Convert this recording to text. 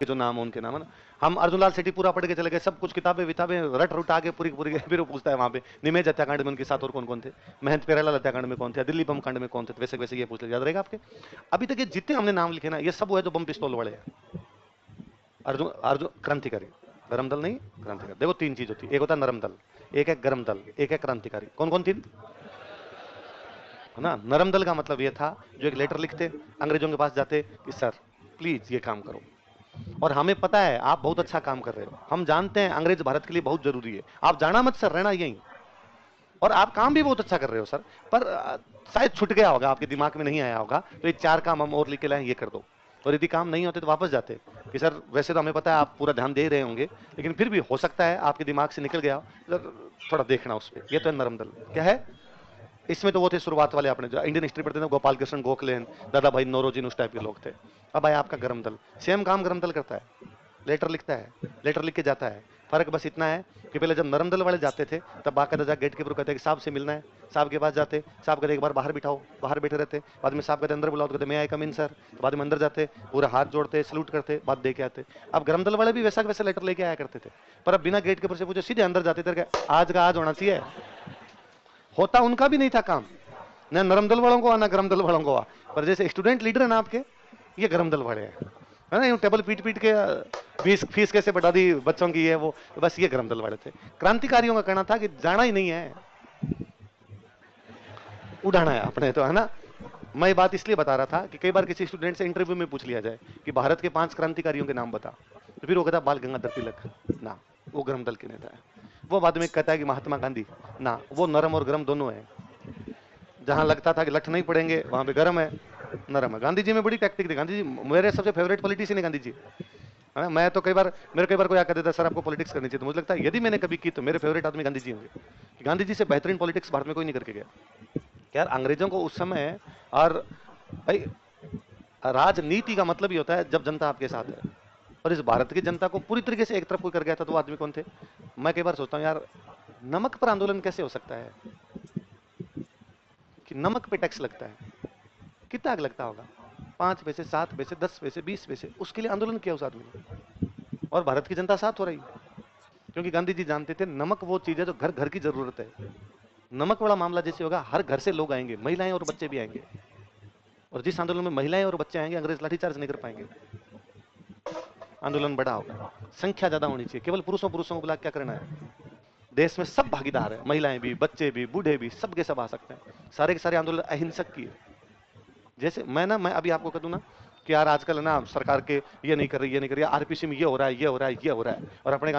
जो नाम है उनके नाम है ना। हम अर्जुन लाल सेठी पूरा पढ़ के चले गए, सब कुछ किताबें विताबें रट रुट आगे पूरी पूरी गए। फिर वो पूछता है वहां पे निमेज हत्याकांड में उनके साथ और कौन कौन थे, महंत पेरालाल हत्याकांड में कौन थे, दिल्ली बम कांड में कौन थे, वैसे वैसे ये पूछ ले, याद रहेगा आपके। अभी तक ये जितने हमने नाम लिखे ना, ये सब वो है जो बम पिस्तौल वाले हैं। अर्जुन अर्जुन क्रांतिकारी, गरम दल नहीं क्रांतिकारी। देखो तीन चीज होती है, एक होता है नरम दल, एक है गरम दल, एक है क्रांतिकारी। कौन कौन तीन है ना। नरम दल का मतलब ये था जो एक लेटर लिखते, अंग्रेजों के पास जाते कि सर प्लीज ये काम करो, और हमें पता है आप बहुत अच्छा काम कर रहे हो, हम जानते हैं अंग्रेज भारत के लिए बहुत जरूरी है, आप जाना मत सर, रहना यहीं, और आप काम भी बहुत अच्छा कर रहे हो सर, पर शायद छूट गया होगा, आपके दिमाग में नहीं आया होगा, तो ये चार काम हम और लिख के लाए, ये कर दो। और यदि काम नहीं होते तो वापस जाते कि सर वैसे तो हमें पता है आप पूरा ध्यान दे रहे होंगे, लेकिन फिर भी हो सकता है आपके दिमाग से निकल गया हो, सर थोड़ा देखना उस पर। ये तो है नरम दल। क्या है इसमें, तो वो थे शुरुआत वाले, अपने जो इंडियन हिस्ट्री पढ़ते थे, गोपाल कृष्ण गोखले, दादा भाई नौरोजी, उस टाइप के लोग थे। अब आया आपका गरम दल, सेम काम गरम दल करता है, लेटर लिखता है, लेटर लिख के जाता है। फर्क बस इतना है कि पहले जब नरम दल वाले जाते थे तब बाकायदा जाकर गेट कीपर कहते कि साहब से मिलना है, साहब के पास जाते, साहब कहते एक बार बाहर बिठाओ, बाहर बैठे रहते, बाद में साहब कहते अंदर बुलाओ, तो कहते मैं आई कम इन सर, तो बाद में अंदर जाते, पूरा हाथ जोड़ते, सल्यूट करते, बात दे के आते। अब गरम दल वाले भी वैसा वैसा लेटर लेके आया करते थे, पर अब बिना गेट कीपर से पूछे सीधे अंदर जाते थे, आज का आज होना चाहिए। होता उनका भी नहीं था काम, ना नरम दल वालों को ना गरम दल वालों को, पर जैसे स्टूडेंट लीडर है ना आपके, ये गरम दल वाले हैं, है ना, यूं टेबल पीट पीट के फीस फीस कैसे बढ़ा दी बच्चों की, है वो, बस ये गरम दल वाले थे। क्रांतिकारियों का कहना था कि जाना ही नहीं है, उड़ाना है अपने, तो है ना। मैं ये बात इसलिए बता रहा था कि कई बार किसी स्टूडेंट से इंटरव्यू में पूछ लिया जाए कि भारत के 5 क्रांतिकारियों के नाम बता, तो फिर वो कहता बाल गंगाधर तिलक ना, वो गरम दल के नेता है। वो बाद में कहता है कि महात्मा गांधी ना, वो नरम और गरम दोनों है। जहां लगता था कि लठ नहीं पड़ेंगे वहां पे गरम है, नरम है। गांधी जी में बड़ी टैक्टिक थी, गांधी जी मेरे सबसे फेवरेट पॉलिटिशियन है गांधी जी, है ना। मैं तो कई बार, मेरे कई बार कोई आकर देता सर आपको पॉलिटिक्स करनी चाहिए, तो मुझे लगता है यदि मैंने कभी की तो मेरे फेवरेट आदमी गांधी जी होंगे, कि गांधी जी से बेहतरीन पॉलिटिक्स भारत में कोई नहीं करके गया। यार अंग्रेजों को उस समय, और भाई राजनीति का मतलब ही होता है जब जनता आपके साथ है, और इस भारत की जनता को पूरी तरीके से एक तरफ कोई कर गया था, तो वो आदमी कौन थे। मैं कई बार सोचता हूँ यार, नमक पर आंदोलन कैसे हो सकता है, कि नमक पे टैक्स लगता है, कितना लगता होगा, 5 पैसे, 7 पैसे, 10 पैसे, 20 पैसे, उसके लिए आंदोलन किया उस आदमी ने, और भारत की जनता साथ हो रही, क्योंकि गांधी जी जानते थे नमक वो चीज है जो घर घर की जरूरत है। नमक वाला मामला जैसे होगा, हर घर से लोग आएंगे, महिलाएं और बच्चे भी आएंगे, और जिस आंदोलन में महिलाएं और बच्चे आएंगे अंग्रेज लाठीचार्ज नहीं कर पाएंगे, आंदोलन बड़ा होगा, संख्या ज्यादा होनी चाहिए। केवल पुरुषों पुरुषों को बुला क्या करना है, देश में सब भागीदार है, महिलाएं भी, बच्चे भी, बूढ़े भी, सबके सब आ सकते हैं। सारे के सारे आंदोलन अहिंसक की है। जैसे मैं अभी आपको कह दूं ना कि यार आजकल ना सरकार के ये नहीं कर रही, ये नहीं कर रही, आरपीसी में ये हो रहा है, ये हो रहा है, ये हो रहा है, और अपने